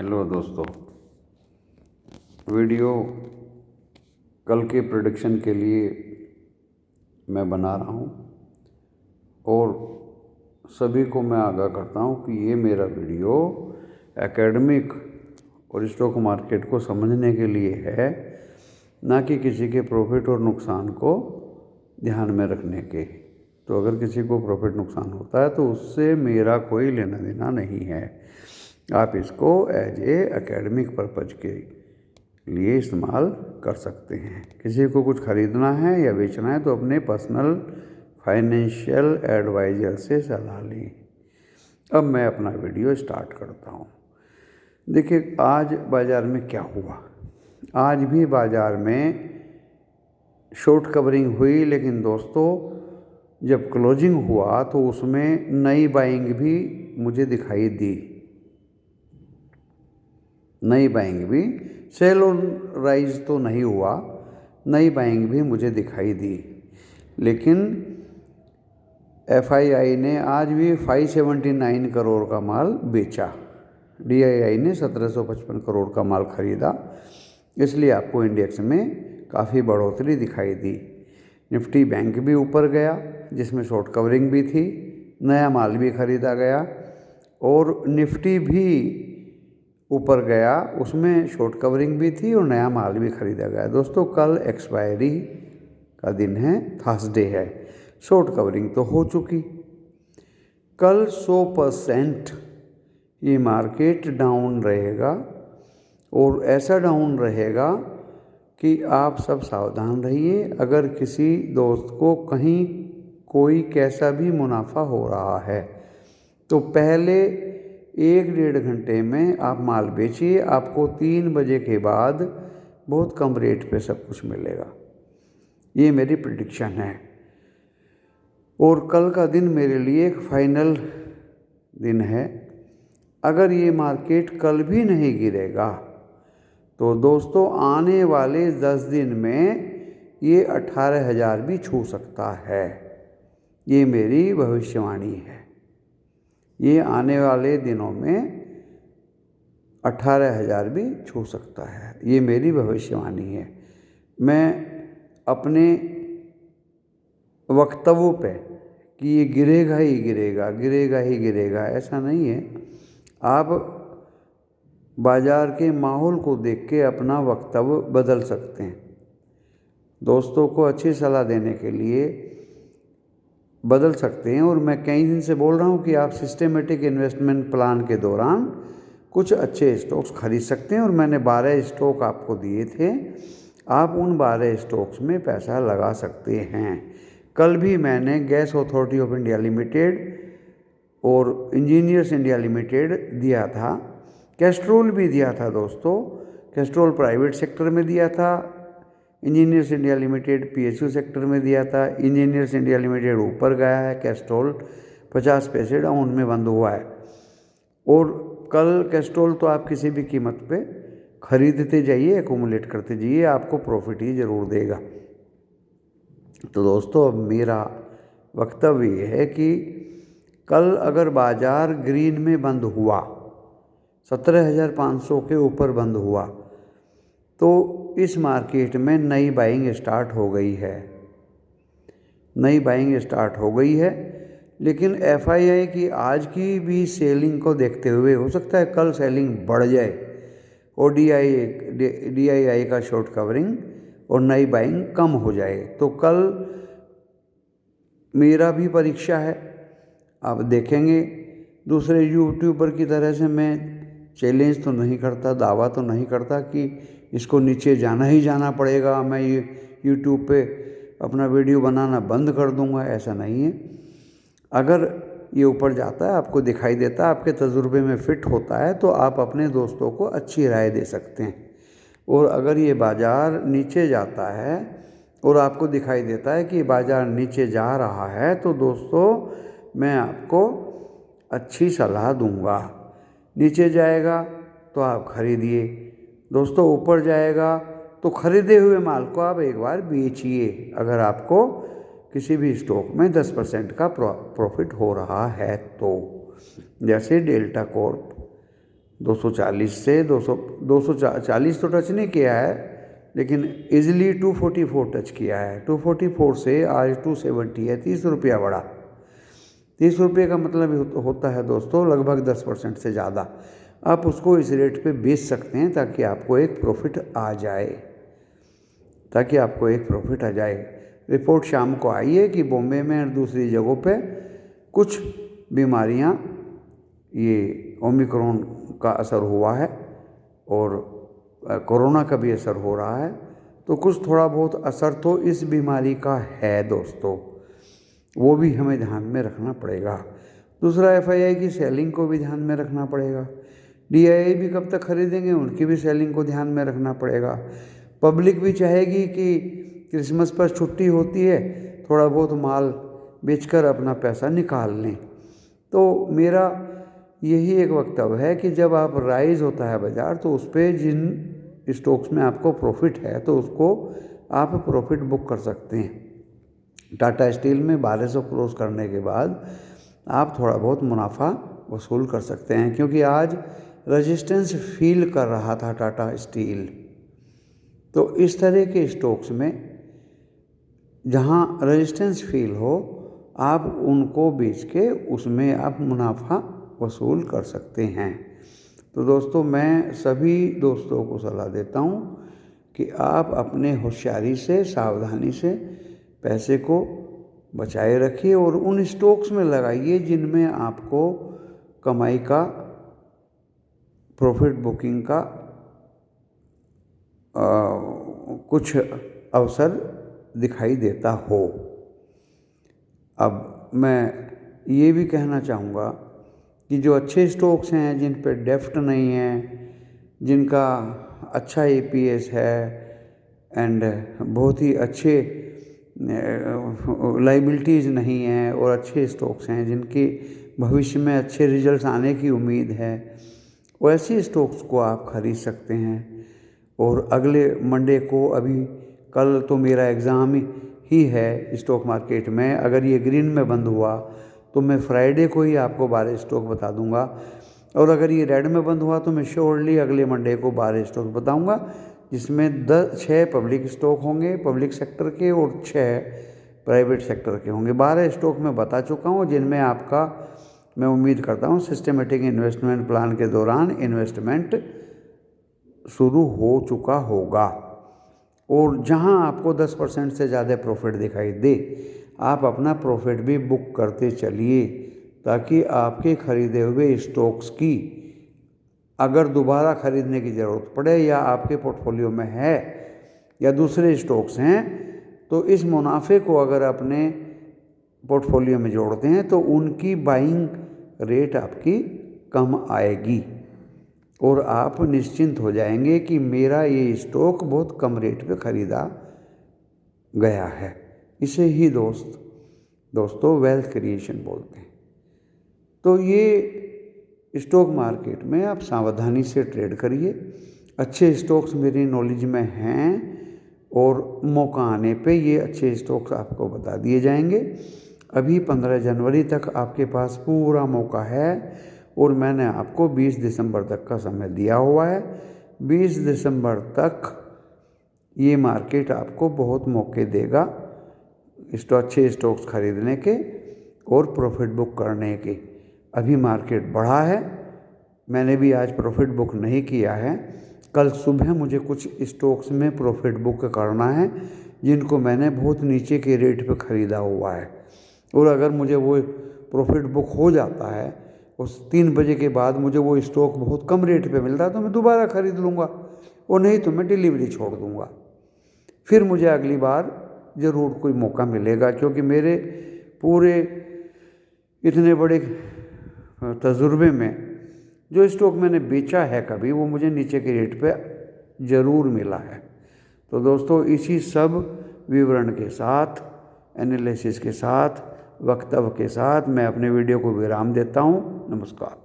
Hello दोस्तों, video कल के प्रेडिक्शन के लिए मैं बना रहा हूँ और सभी को मैं आगाह करता हूँ कि ये मेरा वीडियो एकेडमिक और स्टॉक मार्केट को समझने के लिए है, ना कि किसी के प्रॉफिट और नुकसान को ध्यान में रखने के। तो अगर किसी को प्रॉफिट नुकसान होता है तो उससे मेरा कोई लेना देना नहीं है। आप इसको एज ए एकेडमिक पर्पज के लिए इस्तेमाल कर सकते हैं। किसी को कुछ खरीदना है या बेचना है तो अपने पर्सनल फाइनेंशियल एडवाइज़र से सलाह लें। अब मैं अपना वीडियो स्टार्ट करता हूँ। देखिए, आज बाज़ार में क्या हुआ। आज भी बाज़ार में शॉर्ट कवरिंग हुई, लेकिन दोस्तों जब क्लोजिंग हुआ तो उसमें नई बाइंग भी मुझे दिखाई दी। नई बाइंग भी, सेल और राइज तो नहीं हुआ, नई बाइंग भी मुझे दिखाई दी। लेकिन FII ने आज भी 579 करोड़ का माल बेचा। DII ने 1755 करोड़ का माल खरीदा, इसलिए आपको इंडेक्स में काफ़ी बढ़ोतरी दिखाई दी। निफ्टी बैंक भी ऊपर गया, जिसमें शॉर्ट कवरिंग भी थी, नया माल भी खरीदा गया। और निफ्टी भी ऊपर गया, उसमें शॉर्ट कवरिंग भी थी और नया माल भी खरीदा गया। दोस्तों, कल एक्सपायरी का दिन है, थर्सडे है, शॉर्ट कवरिंग तो हो चुकी। कल 100% ये मार्केट डाउन रहेगा और ऐसा डाउन रहेगा कि आप सब सावधान रहिए। अगर किसी दोस्त को कहीं कोई कैसा भी मुनाफा हो रहा है तो पहले 1-1.5 घंटे में आप माल बेचिए। आपको 3 बजे के बाद बहुत कम रेट पे सब कुछ मिलेगा। ये मेरी प्रेडिक्शन है और कल का दिन मेरे लिए एक फाइनल दिन है। अगर ये मार्केट कल भी नहीं गिरेगा तो दोस्तों आने वाले 10 दिन में ये 18,000 भी छू सकता है। ये मेरी भविष्यवाणी है। ये आने वाले दिनों में 18,000 भी छू सकता है। ये मेरी भविष्यवाणी है। मैं अपने वक्तव्यों पे कि ये गिरेगा ही गिरेगा, गिरेगा ही गिरेगा, ऐसा नहीं है। आप बाज़ार के माहौल को देख के अपना वक्तव्य बदल सकते हैं। दोस्तों को अच्छी सलाह देने के लिए बदल सकते हैं। और मैं कई दिन से बोल रहा हूँ कि आप सिस्टेमेटिक इन्वेस्टमेंट प्लान के दौरान कुछ अच्छे स्टॉक्स खरीद सकते हैं और मैंने 12 स्टॉक आपको दिए थे। आप उन 12 स्टॉक्स में पैसा लगा सकते हैं। कल भी मैंने gas authority of India limited और इंजीनियर्स इंडिया लिमिटेड दिया था। कैस्ट्रोल भी दिया था दोस्तों। कैस्ट्रोल प्राइवेट सेक्टर में दिया था, engineers India limited PSU sector में दिया था। इंजीनियर्स इंडिया लिमिटेड ऊपर गया है, कैस्ट्रोल 50 पैसे डाउन में बंद हुआ है। और कल कैस्ट्रोल तो आप किसी भी कीमत पे खरीदते जाइए, एक्यूमुलेट करते जाइए, आपको प्रॉफिट ही ज़रूर देगा। तो दोस्तों अब मेरा वक्तव्य ये है कि कल अगर बाज़ार ग्रीन में बंद हुआ, 17,500 के ऊपर बंद हुआ, तो इस मार्केट में नई बाइंग स्टार्ट हो गई है। नई बाइंग स्टार्ट हो गई है। लेकिन FII की आज की भी सेलिंग को देखते हुए हो सकता है कल सेलिंग बढ़ जाए और DII का शॉर्ट कवरिंग और नई बाइंग कम हो जाए। तो कल मेरा भी परीक्षा है, आप देखेंगे। दूसरे यूट्यूबर की तरह से मैं चैलेंज तो नहीं करता, दावा तो नहीं करता कि इसको नीचे जाना ही जाना पड़ेगा, मैं ये यूट्यूब पे अपना वीडियो बनाना बंद कर दूंगा, ऐसा नहीं है। अगर ये ऊपर जाता है, आपको दिखाई देता है, आपके तजुर्बे में फिट होता है, तो आप अपने दोस्तों को अच्छी राय दे सकते हैं। और अगर ये बाज़ार नीचे जाता है और आपको दिखाई देता है कि बाज़ार नीचे जा रहा है, तो दोस्तों मैं आपको अच्छी सलाह दूंगा। नीचे जाएगा तो आप खरीदिए, दोस्तों ऊपर जाएगा तो खरीदे हुए माल को आप एक बार बेचिए। अगर आपको किसी भी स्टॉक में 10% का प्रॉफिट हो रहा है तो, जैसे डेल्टा कॉर्प, 240 से 240 तो टच नहीं किया है, लेकिन इजीली 244 टच किया है। 244 से आज 270 है, 30 रुपया बढ़ा। 30 रुपये का मतलब होता है दोस्तों लगभग 10% से ज़्यादा। आप उसको इस रेट पे बेच सकते हैं ताकि आपको एक प्रॉफिट आ जाए, रिपोर्ट शाम को आई है कि बॉम्बे में और दूसरी जगहों पे कुछ बीमारियां, ये ओमिक्रॉन का असर हुआ है और कोरोना का भी असर हो रहा है, तो कुछ थोड़ा बहुत असर तो इस बीमारी का है दोस्तों, वो भी हमें ध्यान में रखना पड़ेगा। दूसरा FII की सेलिंग को भी ध्यान में रखना पड़ेगा। DII भी कब तक खरीदेंगे, उनकी भी सेलिंग को ध्यान में रखना पड़ेगा। पब्लिक भी चाहेगी कि क्रिसमस पर छुट्टी होती है, थोड़ा बहुत माल बेचकर अपना पैसा निकाल लें। तो मेरा यही एक वक्तव्य है कि जब आप राइज होता है बाज़ार, तो उस पर जिन स्टॉक्स में आपको प्रॉफिट है तो उसको आप प्रॉफिट बुक कर सकते हैं। टाटा स्टील में 1200 क्रॉस करने के बाद आप थोड़ा बहुत मुनाफा वसूल कर सकते हैं, क्योंकि आज रेजिस्टेंस फील कर रहा था टाटा स्टील। तो इस तरह के स्टॉक्स में जहां रेजिस्टेंस फील हो, आप उनको बेच के उसमें आप मुनाफा वसूल कर सकते हैं। तो दोस्तों, मैं सभी दोस्तों को सलाह देता हूं कि आप अपने होशियारी से, सावधानी से पैसे को बचाए रखिए और उन स्टॉक्स में लगाइए जिनमें आपको कमाई का, प्रॉफिट बुकिंग का कुछ अवसर दिखाई देता हो। अब मैं ये भी कहना चाहूँगा कि जो अच्छे स्टॉक्स हैं, जिन पे डेफ्ट नहीं है, जिनका अच्छा EPS है एंड बहुत ही अच्छे लाइबिलिटीज़ नहीं है, और अच्छे स्टॉक्स हैं जिनके भविष्य में अच्छे रिजल्ट्स आने की उम्मीद है, वैसे स्टॉक्स को आप खरीद सकते हैं। और अगले मंडे को, अभी कल तो मेरा एग्ज़ाम ही है स्टॉक मार्केट में, अगर ये ग्रीन में बंद हुआ तो मैं फ्राइडे को ही आपको 12 स्टॉक बता दूंगा, और अगर ये रेड में बंद हुआ तो मैं श्योरली अगले मंडे को 12 स्टॉक बताऊंगा, जिसमें 6 पब्लिक स्टॉक होंगे, पब्लिक सेक्टर के, और 6 प्राइवेट सेक्टर के होंगे। 12 स्टॉक मैं बता चुका हूँ, जिनमें आपका, मैं उम्मीद करता हूँ, सिस्टमेटिक इन्वेस्टमेंट प्लान के दौरान इन्वेस्टमेंट शुरू हो चुका होगा। और जहां आपको 10% से ज़्यादा प्रॉफिट दिखाई दे, आप अपना प्रॉफिट भी बुक करते चलिए, ताकि आपके खरीदे हुए स्टॉक्स की अगर दोबारा खरीदने की ज़रूरत पड़े, या आपके पोर्टफोलियो में है या दूसरे स्टॉक्स हैं, तो इस मुनाफे को अगर अपने पोर्टफोलियो में जोड़ते हैं तो उनकी बाइंग रेट आपकी कम आएगी और आप निश्चिंत हो जाएंगे कि मेरा ये स्टॉक बहुत कम रेट पे ख़रीदा गया है। इसे ही दोस्तों वेल्थ क्रिएशन बोलते हैं। तो ये स्टॉक मार्केट में आप सावधानी से ट्रेड करिए। अच्छे स्टॉक्स मेरी नॉलेज में हैं और मौका आने पे ये अच्छे स्टॉक्स आपको बता दिए जाएंगे। अभी 15 जनवरी तक आपके पास पूरा मौका है और मैंने आपको 20 दिसंबर तक का समय दिया हुआ है। 20 दिसंबर तक ये मार्केट आपको बहुत मौके देगा अच्छे स्टॉक्स खरीदने के और प्रॉफिट बुक करने के। अभी मार्केट बढ़ा है, मैंने भी आज प्रॉफिट बुक नहीं किया है। कल सुबह मुझे कुछ स्टॉक्स में प्रॉफिट बुक करना है जिनको मैंने बहुत नीचे के रेट पे ख़रीदा हुआ है, और अगर मुझे वो प्रॉफिट बुक हो जाता है, उस 3 बजे के बाद मुझे वो स्टॉक बहुत कम रेट पे मिलता है, तो मैं दोबारा ख़रीद लूँगा, और नहीं तो मैं डिलीवरी छोड़ दूँगा। फिर मुझे अगली बार ज़रूर कोई मौका मिलेगा, क्योंकि मेरे पूरे इतने बड़े तजुर्बे में जो स्टॉक मैंने बेचा है कभी, वो मुझे नीचे के रेट पे ज़रूर मिला है। तो दोस्तों, इसी सब विवरण के साथ, एनालिसिस के साथ, वक्तव्य के साथ मैं अपने वीडियो को विराम देता हूँ। नमस्कार।